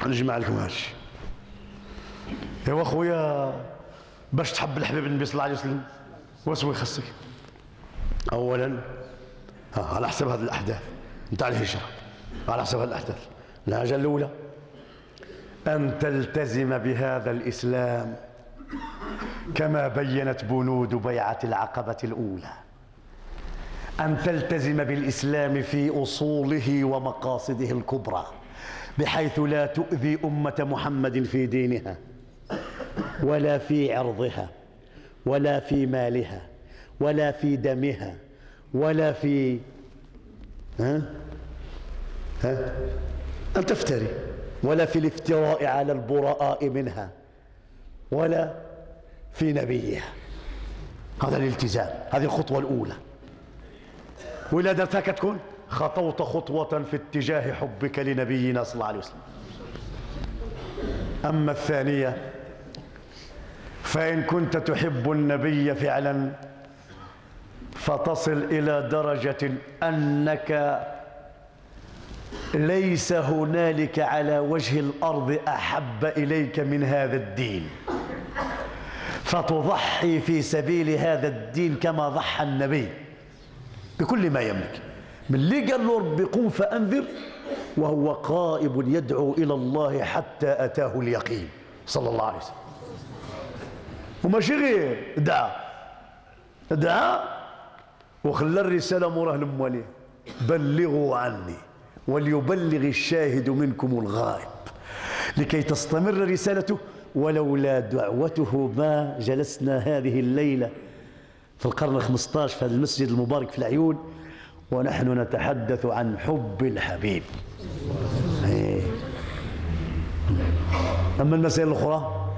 نجمع لكم هادشي. ايوا خويا، باش تحب الحبيب النبي صلى الله عليه وسلم واش يخصك؟ اولا على حسب هذه الاحداث نتاع الهجره، على حسب هذه الاحداث، الحاجه الاولى ان تلتزم بهذا الاسلام كما بينت بنود بيعه العقبه الاولى، ان تلتزم بالاسلام في اصوله ومقاصده الكبرى، بحيث لا تؤذي امه محمد في دينها ولا في عرضها ولا في مالها ولا في دمها ولا في أن تفتري، ولا في الافتراء على البراء منها ولا في نبيها. هذا الالتزام، هذه الخطوة الأولى. وإلا درتها كتكون خطوت خطوة في اتجاه حبك لنبينا صلى الله عليه وسلم. أما الثانية فإن كنت تحب النبي فعلا فتصل إلى درجة أنك ليس هنالك على وجه الأرض أحب إليك من هذا الدين، فتضحي في سبيل هذا الدين كما ضحى النبي بكل ما يملك. من اللي قال له ربي قم فأنذر وهو قائب يدعو إلى الله حتى أتاه اليقين صلى الله عليه وسلم. وماشي غير دعا وخلى الرسالة مراه لمواليه: بلغوا عني وليبلغ الشاهد منكم الغائب، لكي تستمر رسالته. ولولا دعوته ما جلسنا هذه الليلة في القرن ال15 في هذا المسجد المبارك في العيون ونحن نتحدث عن حب الحبيب. أما المسائل الأخرى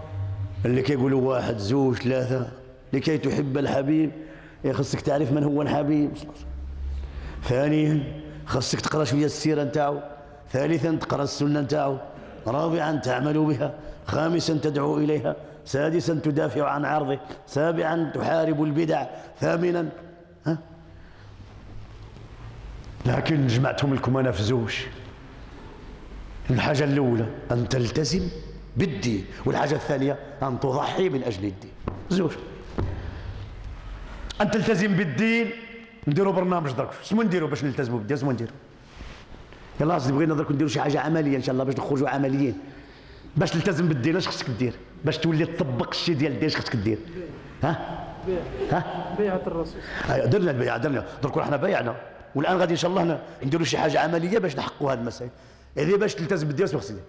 اللي كيقولوا 1 2 3 لكي تحب الحبيب خصك تعرف من هو الحبيب. ثانيا خصك تقرأ شوية السيرة نتاعو. ثالثا تقرأ السنة نتاعو. رابعا تعمل بها. خامسا تدعو إليها. سادسا تدافع عن عرضه. سابعا تحارب البدع. ثامنا لكن جمعتهم لكم أنا في زوج. الحاجة الأولى أن تلتزم بالدين، والحاجة الثانية أن تضحي من أجل الدين. زوج. أن تلتزم بالدين نديروا برنامج درك. شنو نديروا باش نلتزموا بالدين؟ شنو نديروا؟ يلا بغينا درك نديروا شي حاجة عملية إن شاء الله باش نخرجوا عمليين. باش تلتزم بالدين اش خصك دير؟ باش تولي تطبق الشيء ديال الدين اش خصك دير؟ بيعة الرسول. درنا البيعة، درنا درك حنا بايعنا، والآن غادي إن شاء الله نديروا شي حاجة عملية باش نحققوا هذه المسائل. إذا باش تلتزم بالدين اش خصك دير؟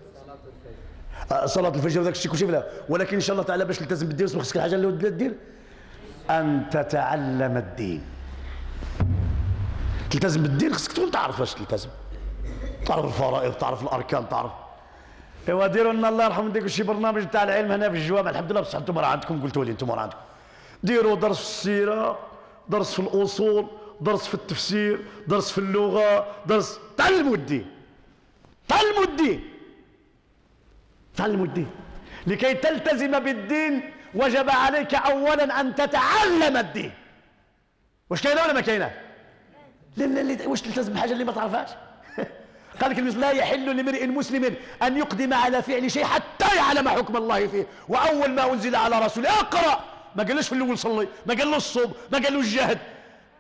صلاة الفجر وداك الشيء كلشي بلا، ولكن إن شاء الله تعالى باش تلتزم بالدين خصك الحاجة اللي دير أن تتعلم الدين. تلتزم بالدين خصك تكون تعرف واش تلتزم، تعرف الفرائض، تعرف الأركان، تعرف. ايوا ديروا لنا الله يرحم ديكم شي برنامج تاع العلم هنا في الجوامع. الحمد لله بصح انتم راه عندكم، قلتوا لي انتم راه عندكم. ديروا درس في السيرة، درس في الأصول، درس في التفسير، درس في اللغة، درس. تعلموا الدين، تعلموا الدين، تعلموا الدين. لكي تلتزم بالدين وجب عليك أولا أن تتعلم الدين. واش كاينه ولا ما كاينه؟ واش تلتزم بحاجة اللي ما تعرفهاش؟ قال لك لا يحل لامرئ مسلم أن يقدم على فعل شيء حتى يعلم حكم الله فيه. وأول ما أنزل على رسوله اقرأ، ما قالوش في الأول صلي، ما قالوش الصوم، ما قالوش جاهد،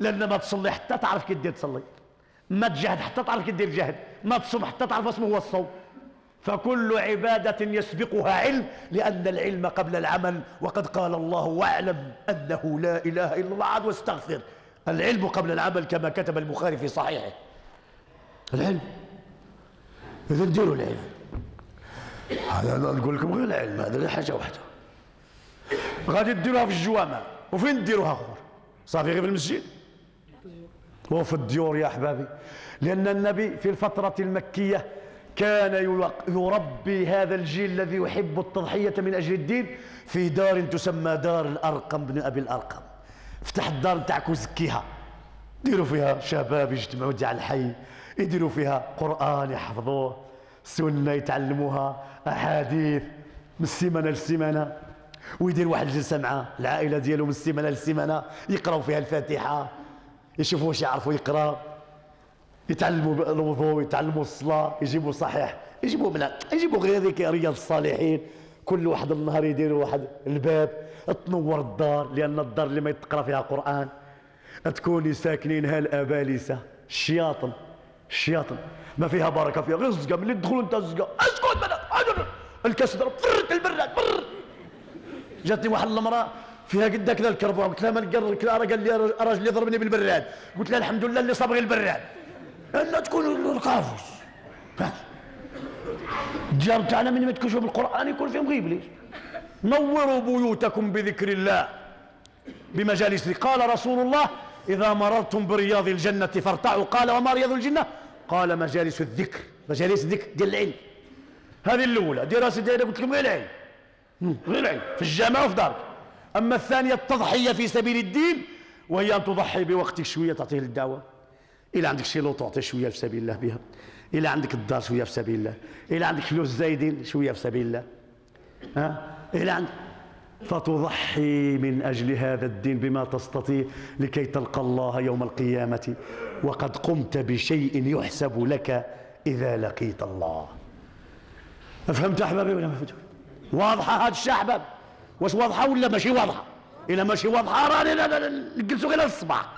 لأن ما تصلي حتى تعرف كي دير تصلي، ما تجاهد حتى تعرف كي دير جاهد، ما تصوم حتى تعرف اسمه هو الصوم. فكل عبادة يسبقها علم، لأن العلم قبل العمل. وقد قال الله: واعلم أنه لا إله إلا الله عاد واستغفر. العلم قبل العمل كما كتب البخاري في صحيحه. العلم. إذا نديروا العلم هذا، نقول لكم غير العلم هذا غير حاجة واحدة. غادي ديروها في الجوامع. وفين ديروها أخر؟ صافي غير في المسجد وفي الديور يا أحبابي. لأن النبي في الفترة المكية كان يربي هذا الجيل الذي يحب التضحية من أجل الدين في دار تسمى دار الأرقم بن أبي الأرقم. افتح الدار نتاعك وزكيها، ديروا فيها شباب يجتمعوا تاع الحي، يديروا فيها قرآن يحفظوه، سنة يتعلموها، أحاديث من السيمانة للسيمانة، ويدير واحد الجلسة مع العائلة ديالو من السيمانة للسيمانة، يقراوا فيها الفاتحة، يشوفوا واش يعرفوا يقرا، يتعلموا الوضوء، يتعلموا الصلاة، يجيبوا صحيح، يجيبوا غير هذيك رياض الصالحين. كل واحد النهار يديروا واحد الباب تنور الدار، لأن الدار اللي ما يتقرا فيها قرآن تكوني ساكنينها الأبالسة الشياطن ما فيها بركة، فيها غير الزقا. ملي تدخلوا انت الزقا اسكت بنات الكاس ضرب فرت البراد جاتني واحد المرأة فيها قد كذا الكربون، قلت لها ما نقرر كذا، قال لي راجل يضربني بالبراد، قلت لها الحمد لله اللي صبغ البراد الا تكون القافوس. الجار تاعنا من ما تكشفوا بالقرآن يكون فيهم غيب ليش. نوروا بيوتكم بذكر الله بمجالس. قال رسول الله إذا مررتم برياض الجنة فارتعوا. قال وما رياض الجنة؟ قال مجالس الذكر، مجالس الذكر ديال العلم. هذه الأولى دير راسي دايره قلت لكم غير العلم، غير العلم في الجامعة وفي دارك. أما الثانية التضحية في سبيل الدين، وهي أن تضحي بوقتك شوية تعطيه للدعوة. إلا عندك شي لو تعطي شوية في سبيل الله بها، إلا عندك الدار شوية في سبيل الله، إلا عندك فلوس زايدين شوية في سبيل الله، إلا عندك فتضحي من أجل هذا الدين بما تستطيع لكي تلقى الله يوم القيامة وقد قمت بشيء يحسب لك إذا لقيت الله. فهمت أحبابي ولا ما فهمت؟ واضحة هذا الشيء أحباب؟ واش واضحة ولا ماشي واضحة؟ إلا ماشي واضحة راني نجلسوا غير الصباح.